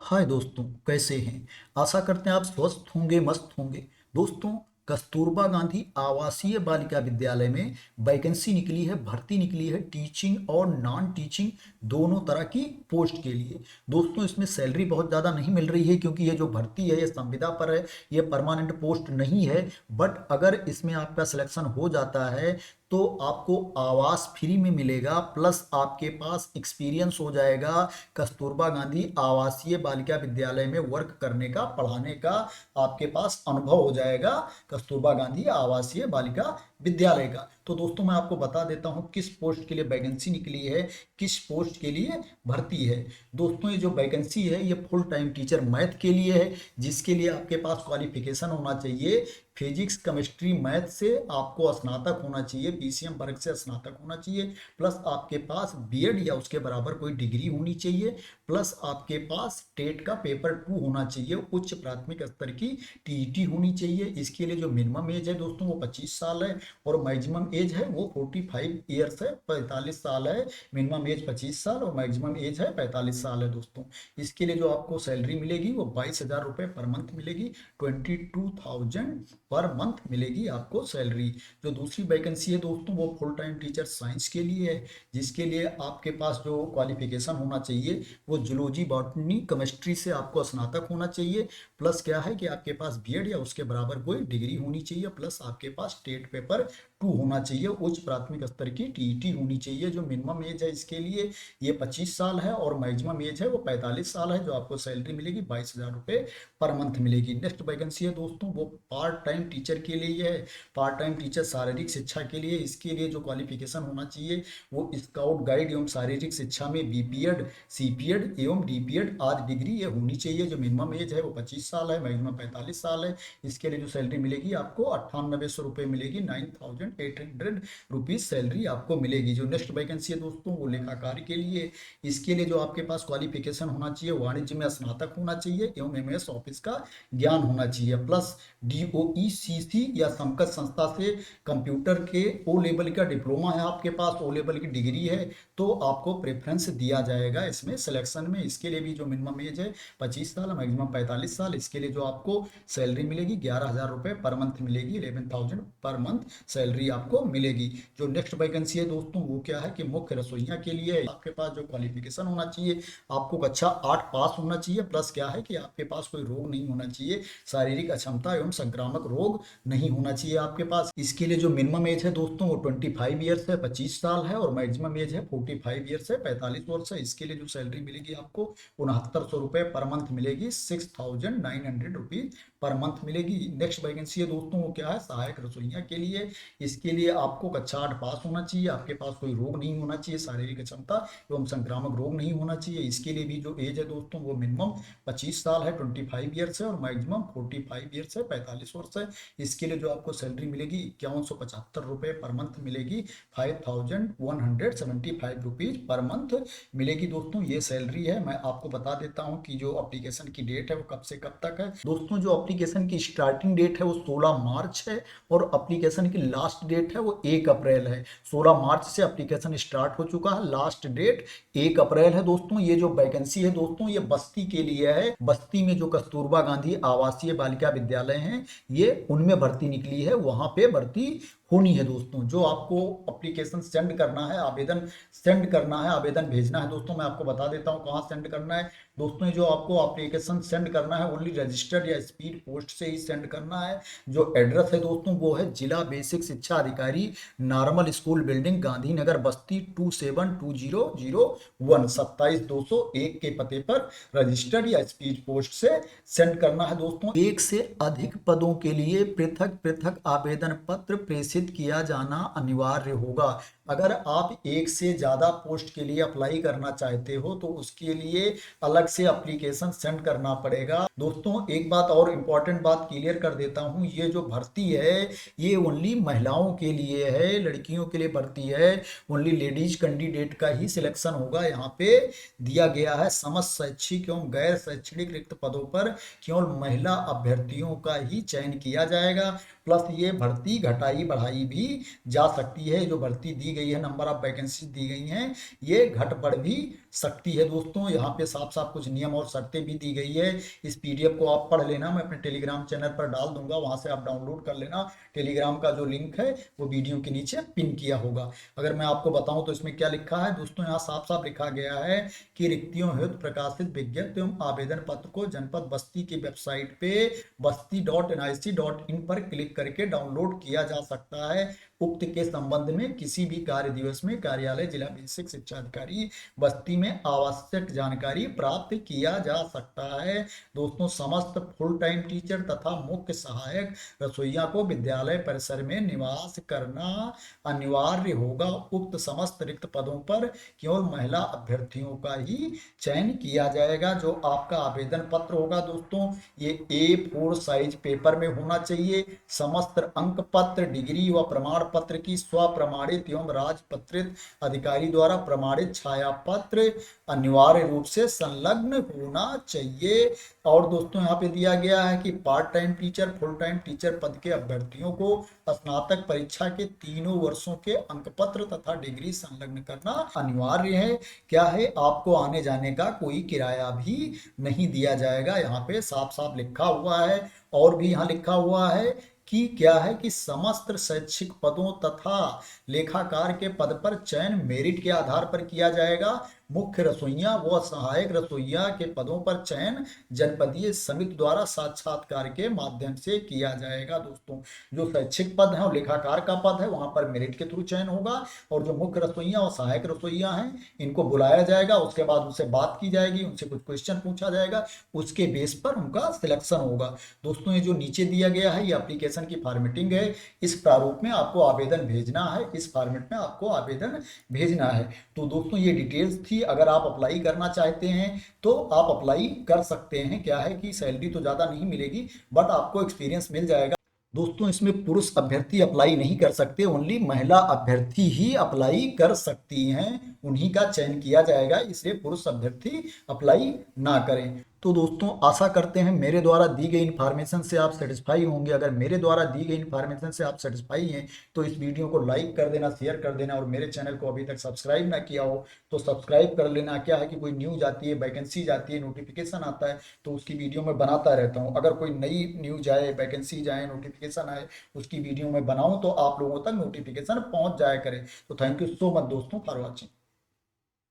हाय दोस्तों, कैसे हैं। आशा करते हैं आप स्वस्थ होंगे, मस्त होंगे। दोस्तों, कस्तूरबा गांधी आवासीय बालिका विद्यालय में वैकेंसी निकली है, भर्ती निकली है टीचिंग और नॉन टीचिंग दोनों तरह की पोस्ट के लिए। दोस्तों, इसमें सैलरी बहुत ज़्यादा नहीं मिल रही है क्योंकि ये जो भर्ती है ये संविदा पर है, ये परमानेंट पोस्ट नहीं है। बट अगर इसमें आपका सिलेक्शन हो जाता है तो आपको आवास फ्री में मिलेगा, प्लस आपके पास एक्सपीरियंस हो जाएगा कस्तूरबा गांधी आवासीय बालिका विद्यालय में वर्क करने का, पढ़ाने का आपके पास अनुभव हो जाएगा कस्तूरबा गांधी आवासीय बालिका विद्यालय का। तो दोस्तों, मैं आपको बता देता हूं किस पोस्ट के लिए वैकेंसी निकली है, किस पोस्ट के लिए भर्ती है। दोस्तों, ये जो वैकेंसी है ये फुल टाइम टीचर मैथ के लिए है, जिसके लिए आपके पास क्वालिफिकेशन होना चाहिए फिजिक्स केमिस्ट्री मैथ से आपको स्नातक होना चाहिए, पीसीएम वर्ग से स्नातक होना चाहिए, प्लस आपके पास बीएड या उसके बराबर कोई डिग्री होनी चाहिए, प्लस आपके पास टेट का पेपर 2 होना चाहिए, उच्च प्राथमिक स्तर की टीईटी होनी चाहिए। इसके लिए जो मिनिमम एज है दोस्तों वो 25 साल है और मैक्सिमम एज है वो 45 ईयर्स है, 45 साल है। मिनिमम एज 25 साल और मैक्सिमम एज है 45 साल है दोस्तों। इसके लिए जो आपको सैलरी मिलेगी वो 22,000 रुपये पर मंथ मिलेगी, 22,000 पर मंथ मिलेगी आपको सैलरी। जो दूसरी वैकेंसी है दोस्तों वो फुल टाइम टीचर साइंस के लिए है, जिसके लिए आपके पास जो क्वालिफिकेशन होना चाहिए वो जूलॉजी बॉटनी केमिस्ट्री से आपको स्नातक होना चाहिए, प्लस क्या है कि आपके पास बीएड या उसके बराबर कोई डिग्री होनी चाहिए, प्लस आपके पास टेट पेपर 2 होना चाहिए, उच्च प्राथमिक स्तर की टीईटी होनी चाहिए। जो मिनिमम एज है इसके लिए ये 25 साल है और मैक्सिमम एज है वो 45 साल है। जो आपको सैलरी मिलेगी 22,000 रुपये पर मंथ मिलेगी। नेक्स्ट वैकेंसी है दोस्तों वो पार्ट टाइम टीचर के लिए है, पार्ट टाइम टीचर शारीरिक शिक्षा के लिए। इसके लिए जो क्वालिफिकेशन होना चाहिए वो स्काउट गाइड एवं शारीरिक शिक्षा में बीपीएड, सीपीएड एवं डीपीएड आदि डिग्री ये होनी चाहिए। जो मिनिमम एज है वो 25 साल है, मैक्सिमम 45 साल है। इसके लिए जो सैलरी मिलेगी आपको 9800 रुपये मिलेगी, 9,800 रुपीज सैलरी आपको मिलेगी। जो नेक्स्ट वैकेंसी है दोस्तों वो लेखाकार के लिए। इसके लिए जो आपके पास क्वालिफिकेशन होना चाहिए वाणिज्य में स्नातक होना चाहिए एवं एमएस ऑफिस का ज्ञान होना चाहिए, प्लस डीओईसीसी या समकक्ष संस्था से कंप्यूटर के ओ लेवल का डिप्लोमा है, आपके पास ओ लेवल की डिग्री है तो आपको प्रेफरेंस दिया जाएगा इसमें सिलेक्शन में। इसके लिए भी जो मिनिमम एज है 25 साल, मैक्सिमम 45 साल। इसके लिए जो आपको सैलरी मिलेगी 11,000 रुपये पर मंथ मिलेगी, 11,000 पर मंथ सैलरी आपको मिलेगी। जो नेक्स्ट वैकेंसी है दोस्तों वो क्या है कि मुख्य रसोइया के लिए। आपके पास जो क्वालिफिकेशन होना चाहिए आपको कक्षा 8 पास होना चाहिए, प्लस क्या है कि आपके पास कोई रोग नहीं होना चाहिए, शारीरिक अक्षमता एवं संक्रामक रोग नहीं होना चाहिए आपके पास। इसके लिए जो मिनिमम एज है दोस्तों वो 25 ईयर्स है, 25 साल है और मैक्सिमम एज है 45 ईयर्स है, 45 वर्ष है। इसके लिए जो सैलरी मिलेगी आपको 6900 रुपये पर मंथ मिलेगी, 6,900 रुपीज पर मंथ मिलेगी। नेक्स्ट वैकेंसी है दोस्तों वो क्या है सहायक रसोइया के लिए। इसके लिए आपको कक्षा 8 पास होना चाहिए, आपके पास कोई रोग नहीं होना चाहिए, शारीरिक अक्षमता एवं संक्रामक रोग नहीं होना चाहिए। इसके लिए भी जो एज है दोस्तों वो मिनिमम 25 साल है, 25 ईयर्स है और मैक्सिमम 45 ईयर्स है, 45 वर्ष है। इसके लिए जो आपको सैलरी मिलेगी 5175 रुपये पर मंथ मिलेगी, 5,175 रुपीज पर मंथ मिलेगी। दोस्तों ये सैलरी है। मैं आपको बता देता हूं कि जो एप्लीकेशन की डेट है वो कब से कब तक है। दोस्तों, जो एप्लीकेशन की स्टार्टिंग डेट है वो 16 मार्च है और एप्लीकेशन की लास्ट डेट है वो 1 अप्रैल है। 16 मार्च से एप्लीकेशन स्टार्ट हो चुका है, लास्ट डेट 1 अप्रैल है। दोस्तों, ये जो वैकेंसी है दोस्तों ये बस्ती के लिए है। बस्ती में जो कस्तूरबा गांधी आवासीय बालिका विद्यालय हैं ये उनमें भर्ती निकली है, वहां पे भर्ती होनी है। दोस्तों, जो आपको एप्लीकेशन सेंड करना है, आवेदन सेंड करना है, आवेदन भेजना है दोस्तों, मैं आपको बता देता हूं कहां सेंड करना है। दोस्तों, जो आपको एप्लीकेशन सेंड करना है ओनली रजिस्टर्ड या स्पीड पोस्ट से ही सेंड करना है। जो एड्रेस है दोस्तों वो है जिला बेसिक शिक्षा अधिकारी, नॉर्मल स्कूल बिल्डिंग, गांधीनगर बस्ती 272001, 27,201 के पते पर रजिस्टर्ड या स्पीड पोस्ट से सेंड करना है। दोस्तों, एक से अधिक पदों के लिए पृथक पृथक आवेदन पत्र प्रेषित किया जाना अनिवार्य होगा। अगर आप एक से ज्यादा पोस्ट के लिए अप्लाई करना चाहते हो तो उसके लिए अलग से एप्लीकेशन सेंड करना पड़ेगा। दोस्तों, एक बात और इम्पोर्टेंट बात क्लियर कर देता हूं, ये जो भर्ती है ये ओनली महिलाओं के लिए है, लड़कियों के लिए भर्ती है। ओनली लेडीज कैंडिडेट का ही सिलेक्शन होगा। यहाँ पे दिया गया है समस्त शैक्षिक एवं गैर शैक्षणिक रिक्त पदों पर केवल महिला अभ्यर्थियों का ही चयन किया जाएगा। प्लस ये भर्ती घटाई बढ़ाई भी जा सकती है। जो भर्ती दी गई है, नंबर ऑफ वैकेंसी दी गई हैं, ये घट बढ़ भी सकती है दोस्तों। यहाँ पे साफ साफ कुछ नियम और शर्तें भी दी गई है। इस पीडीएफ को आप पढ़ लेना, मैं अपने टेलीग्राम चैनल पर डाल दूंगा, वहां से आप डाउनलोड कर लेना। टेलीग्राम का जो लिंक है वो वीडियो के नीचे पिन किया होगा। अगर मैं आपको बताऊं तो इसमें क्या लिखा है दोस्तों, यहाँ साफ साफ लिखा गया है कि रिक्तियों हेतु प्रकाशित विज्ञप्ति एवं आवेदन पत्र को जनपद बस्ती की वेबसाइट पे basti.nic.in पर क्लिक करके डाउनलोड किया जा सकता है। उक्त के संबंध में किसी भी कार्य दिवस में कार्यालय जिला बेसिक शिक्षा अधिकारी बस्ती में आवश्यक जानकारी प्राप्त किया जा सकता है। दोस्तों, समस्त फुल टाइम टीचर तथा मुख्य सहायक रसोइया को विद्यालय परिसर में निवास करना अनिवार्य होगा। उक्त समस्त रिक्त पदों पर केवल महिला अभ्यर्थियों का ही चयन किया जाएगा। जो आपका आवेदन पत्र होगा दोस्तों, ये A4 साइज पेपर में होना चाहिए। समस्त अंक पत्र, डिग्री व प्रमाण पत्र की स्वप्रमाणित एवं राजपत्रित अधिकारी द्वारा प्रमाणित छाया पत्र अनिवार्य रूप से संलग्न होना चाहिए। और दोस्तों, यहाँ पे दिया गया है कि part time teacher, full time teacher पद के अभ्यर्थियों को स्नातक परीक्षा के तीनों वर्षों के अंक पत्र तथा डिग्री संलग्न करना अनिवार्य है। क्या है, आपको आने जाने का कोई किराया भी नहीं दिया जाएगा, यहाँ पे साफ साफ लिखा हुआ है। और भी यहाँ लिखा हुआ है कि क्या है कि समस्त शैक्षिक पदों तथा लेखाकार के पद पर चयन मेरिट के आधार पर किया जाएगा। मुख्य रसोइया व सहायक रसोइया के पदों पर चयन जनपदीय समिति द्वारा साक्षात्कार के माध्यम से किया जाएगा। दोस्तों, जो शैक्षिक पद है और लेखाकार का पद है वहां पर मेरिट के थ्रू चयन होगा, और जो मुख्य रसोइया और सहायक रसोइया हैं इनको बुलाया जाएगा, उसके बाद उनसे बात की जाएगी, उनसे कुछ क्वेश्चन पूछा जाएगा, उसके बेस पर उनका सिलेक्शन होगा। दोस्तों, ये जो नीचे दिया गया है ये एप्लीकेशन की फॉर्मेटिंग है। इस प्रारूप में आपको आवेदन भेजना है, इस फॉर्मेट में आपको आवेदन भेजना है। तो दोस्तों, ये डिटेल्स थी। अगर आप अप्लाई करना चाहते हैं तो आप अप्लाई कर सकते हैं। क्या है कि सैलरी तो ज़्यादा नहीं मिलेगी, बट आपको एक्सपीरियंस मिल जाएगा। दोस्तों, इसमें पुरुष अभ्यर्थी अप्लाई नहीं कर सकते, ओनली महिला अभ्यर्थी ही अप्लाई कर सकती हैं, उन्हीं का चयन किया जाएगा, इसलिए पुरुष अभ्यर्थी अप्लाई ना करें। तो दोस्तों, आशा करते हैं मेरे द्वारा दी गई इन्फॉर्मेशन से आप सेटिस्फाई होंगे। अगर मेरे द्वारा दी गई इन्फॉर्मेशन से आप सेटिस्फाई हैं तो इस वीडियो को लाइक कर देना, शेयर कर देना, और मेरे चैनल को अभी तक सब्सक्राइब ना किया हो तो सब्सक्राइब कर लेना। क्या है कि कोई न्यूज आती है, वैकेंसी जाती है, नोटिफिकेशन आता है तो उसकी वीडियो मैं बनाता रहता हूँ। अगर कोई नई न्यूज आए, वैकेंसी जाए, नोटिफिकेशन आए, उसकी वीडियो मैं बनाऊँ तो आप लोगों तक नोटिफिकेशन पहुँच जाया करे। तो थैंक यू सो मच दोस्तों फॉर वॉचिंग।